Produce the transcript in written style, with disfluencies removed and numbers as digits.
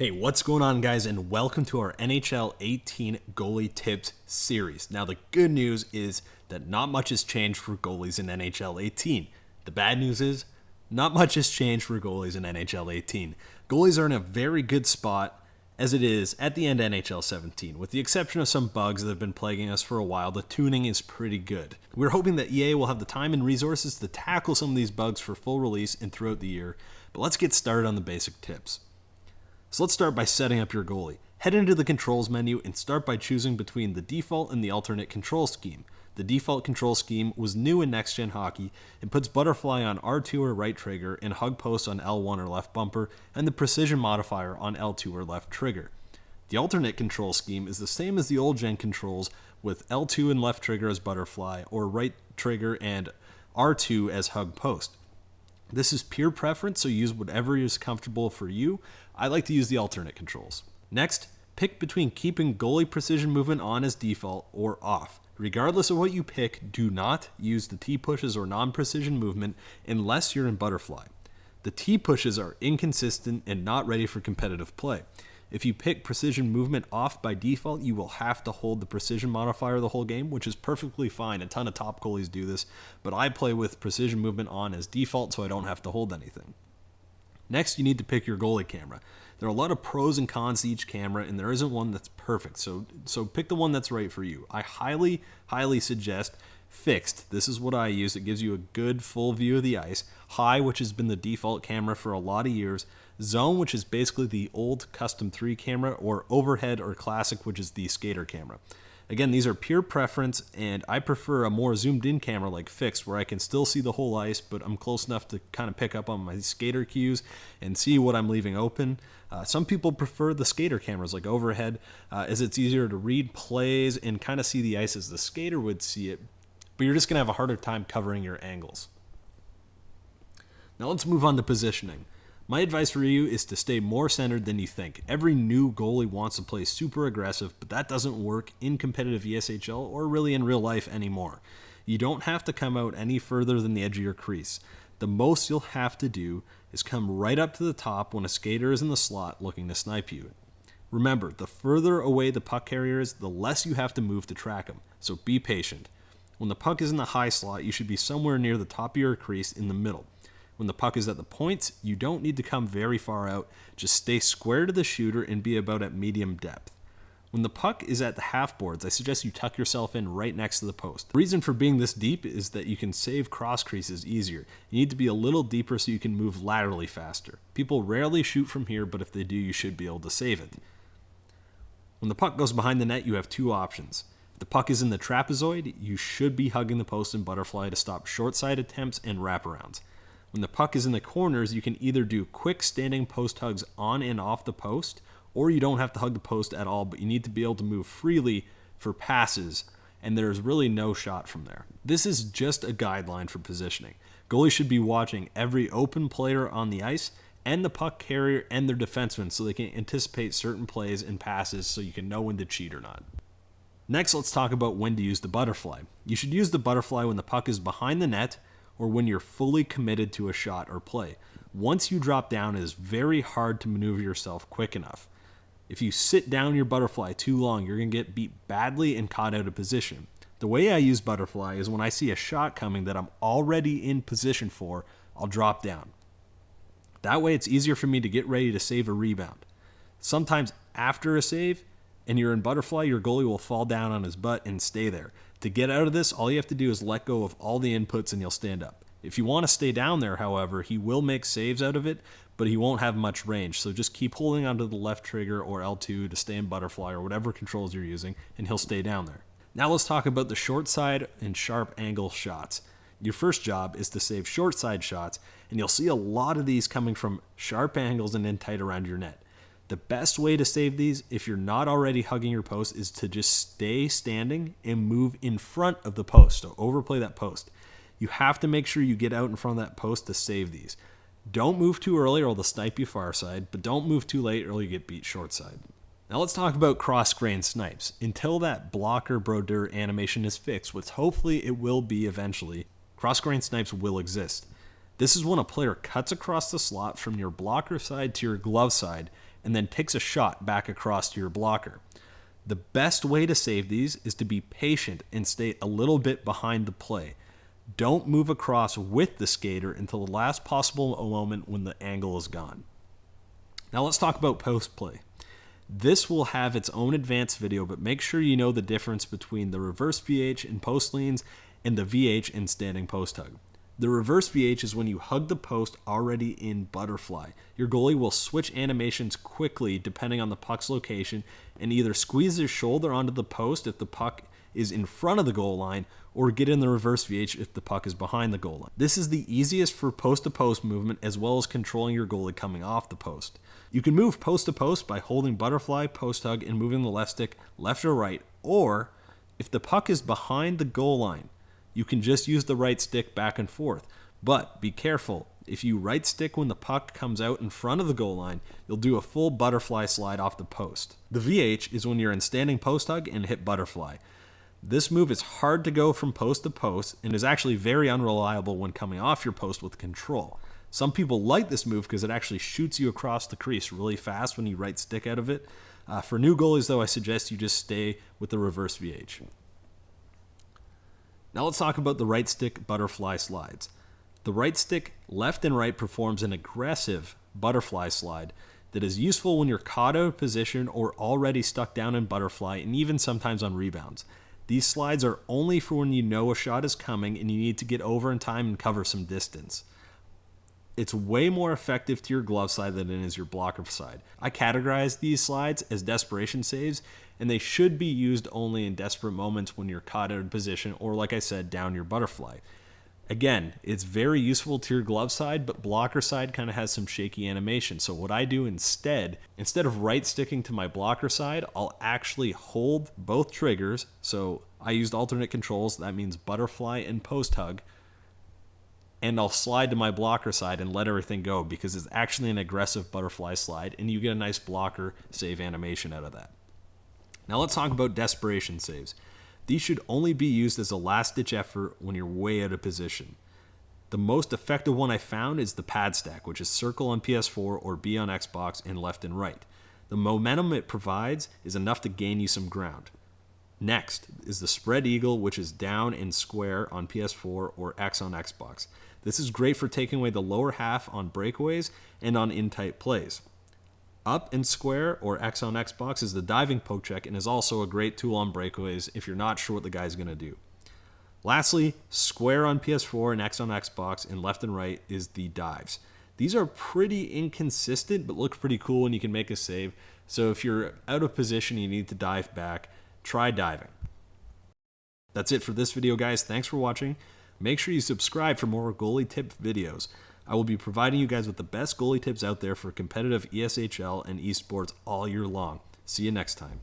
Hey, what's going on, guys, and welcome to our NHL 18 Goalie Tips series. Now, the good news is that not much has changed for goalies in NHL 18. The bad news is not much has changed for goalies in NHL 18. Goalies are in a very good spot as it is at the end of NHL 17. With the exception of some bugs that have been plaguing us for a while, the tuning is pretty good. We're hoping that EA will have the time and resources to tackle some of these bugs for full release and throughout the year, but let's get started on the basic tips. So let's start by setting up your goalie. Head into the controls menu and start by choosing between the default and the alternate control scheme. The default control scheme was new in Next Gen Hockey and puts butterfly on R2 or right trigger and hug post on L1 or left bumper and the precision modifier on L2 or left trigger. The alternate control scheme is the same as the old gen controls with L2 and left trigger as butterfly or right trigger and R2 as hug post. This is pure preference, so use whatever is comfortable for you. I like to use the alternate controls. Next, pick between keeping goalie precision movement on as default or off. Regardless of what you pick, do not use the T-pushes or non-precision movement unless you're in butterfly. The T-pushes are inconsistent and not ready for competitive play. If you pick precision movement off by default, you will have to hold the precision modifier the whole game, which is perfectly fine. A ton of top goalies do this, but I play with precision movement on as default, so I don't have to hold anything. Next, you need to pick your goalie camera. There are a lot of pros and cons to each camera, and there isn't one that's perfect, so pick the one that's right for you. I highly suggest fixed. This is what I use. It gives you a good full view of the ice. High, which has been the default camera for a lot of years. Zone, which is basically the old Custom 3 camera, or Overhead or Classic, which is the skater camera. Again, these are pure preference, and I prefer a more zoomed in camera like fixed, where I can still see the whole ice, but I'm close enough to kind of pick up on my skater cues and see what I'm leaving open. Some people prefer the skater cameras like Overhead, as it's easier to read plays and kind of see the ice as the skater would see it, but you're just going to have a harder time covering your angles. Now let's move on to positioning. My advice for you is to stay more centered than you think. Every new goalie wants to play super aggressive, but that doesn't work in competitive ESHL or really in real life anymore. You don't have to come out any further than the edge of your crease. The most you'll have to do is come right up to the top when a skater is in the slot looking to snipe you. Remember, the further away the puck carrier is, the less you have to move to track him, so be patient. When the puck is in the high slot, you should be somewhere near the top of your crease in the middle. When the puck is at the points, you don't need to come very far out. Just stay square to the shooter and be about at medium depth. When the puck is at the half boards, I suggest you tuck yourself in right next to the post. The reason for being this deep is that you can save cross creases easier. You need to be a little deeper so you can move laterally faster. People rarely shoot from here, but if they do, you should be able to save it. When the puck goes behind the net, you have two options. If the puck is in the trapezoid, you should be hugging the post in butterfly to stop short side attempts and wraparounds. When the puck is in the corners, you can either do quick standing post hugs on and off the post, or you don't have to hug the post at all, but you need to be able to move freely for passes, and there's really no shot from there. This is just a guideline for positioning. Goalies should be watching every open player on the ice and the puck carrier and their defenseman so they can anticipate certain plays and passes so you can know when to cheat or not. Next, let's talk about when to use the butterfly. You should use the butterfly when the puck is behind the net or when you're fully committed to a shot or play. Once you drop down, it is very hard to maneuver yourself quick enough. If you sit down your butterfly too long, you're going to get beat badly and caught out of position. The way I use butterfly is when I see a shot coming that I'm already in position for, I'll drop down. That way it's easier for me to get ready to save a rebound. Sometimes after a save, and you're in butterfly, your goalie will fall down on his butt and stay there. To get out of this, all you have to do is let go of all the inputs and you'll stand up. If you want to stay down there, however, he will make saves out of it, but he won't have much range. So just keep holding onto the left trigger or L2 to stay in butterfly or whatever controls you're using, and he'll stay down there. Now let's talk about the short side and sharp angle shots. Your first job is to save short side shots, and you'll see a lot of these coming from sharp angles and in tight around your net. The best way to save these, if you're not already hugging your post, is to just stay standing and move in front of the post. So overplay that post. You have to make sure you get out in front of that post to save these. Don't move too early or they'll snipe you far side, but don't move too late or you get beat short side. Now let's talk about cross-grain snipes. Until that blocker brodeur animation is fixed, which hopefully it will be eventually, cross-grain snipes will exist. This is when a player cuts across the slot from your blocker side to your glove side and then takes a shot back across to your blocker. The best way to save these is to be patient and stay a little bit behind the play. Don't move across with the skater until the last possible moment when the angle is gone. Now let's talk about post play. This will have its own advanced video, but make sure you know the difference between the reverse VH in post leans and the VH in standing post hug. The reverse VH is when you hug the post already in butterfly. Your goalie will switch animations quickly depending on the puck's location and either squeeze his shoulder onto the post if the puck is in front of the goal line, or get in the reverse VH if the puck is behind the goal line. This is the easiest for post-to-post movement, as well as controlling your goalie coming off the post. You can move post-to-post by holding butterfly, post hug, and moving the left stick left or right, or if the puck is behind the goal line, you can just use the right stick back and forth. But be careful, if you right stick when the puck comes out in front of the goal line, you'll do a full butterfly slide off the post. The VH is when you're in standing post hug and hit butterfly. This move is hard to go from post to post and is actually very unreliable when coming off your post with control. Some people like this move because it actually shoots you across the crease really fast when you right stick out of it. For new goalies though, I suggest you just stay with the reverse VH. Now let's talk about the right stick butterfly slides. The right stick left and right performs an aggressive butterfly slide that is useful when you're caught out of position or already stuck down in butterfly, and even sometimes on rebounds. These slides are only for when you know a shot is coming and you need to get over in time and cover some distance. It's way more effective to your glove side than it is your blocker side. I categorize these slides as desperation saves, and they should be used only in desperate moments when you're caught out of position or, like I said, down your butterfly. Again, it's very useful to your glove side, but blocker side kind of has some shaky animation. So what I do instead of right sticking to my blocker side, I'll actually hold both triggers. So I used alternate controls. That means butterfly and post hug. And I'll slide to my blocker side and let everything go because it's actually an aggressive butterfly slide and you get a nice blocker save animation out of that. Now let's talk about desperation saves. These should only be used as a last-ditch effort when you're way out of position. The most effective one I found is the pad stack, which is circle on PS4 or B on Xbox and left and right. The momentum it provides is enough to gain you some ground. Next is the spread eagle, which is down and square on PS4 or X on Xbox. This is great for taking away the lower half on breakaways and on in-tight plays. Up and square or X on Xbox is the diving poke check and is also a great tool on breakaways if you're not sure what the guy's going to do. Lastly, square on PS4 and X on Xbox and left and right is the dives. These are pretty inconsistent but look pretty cool when you can make a save. So if you're out of position and you need to dive back, try diving. That's it for this video, guys. Thanks for watching. Make sure you subscribe for more goalie tip videos. I will be providing you guys with the best goalie tips out there for competitive ESHL and esports all year long. See you next time.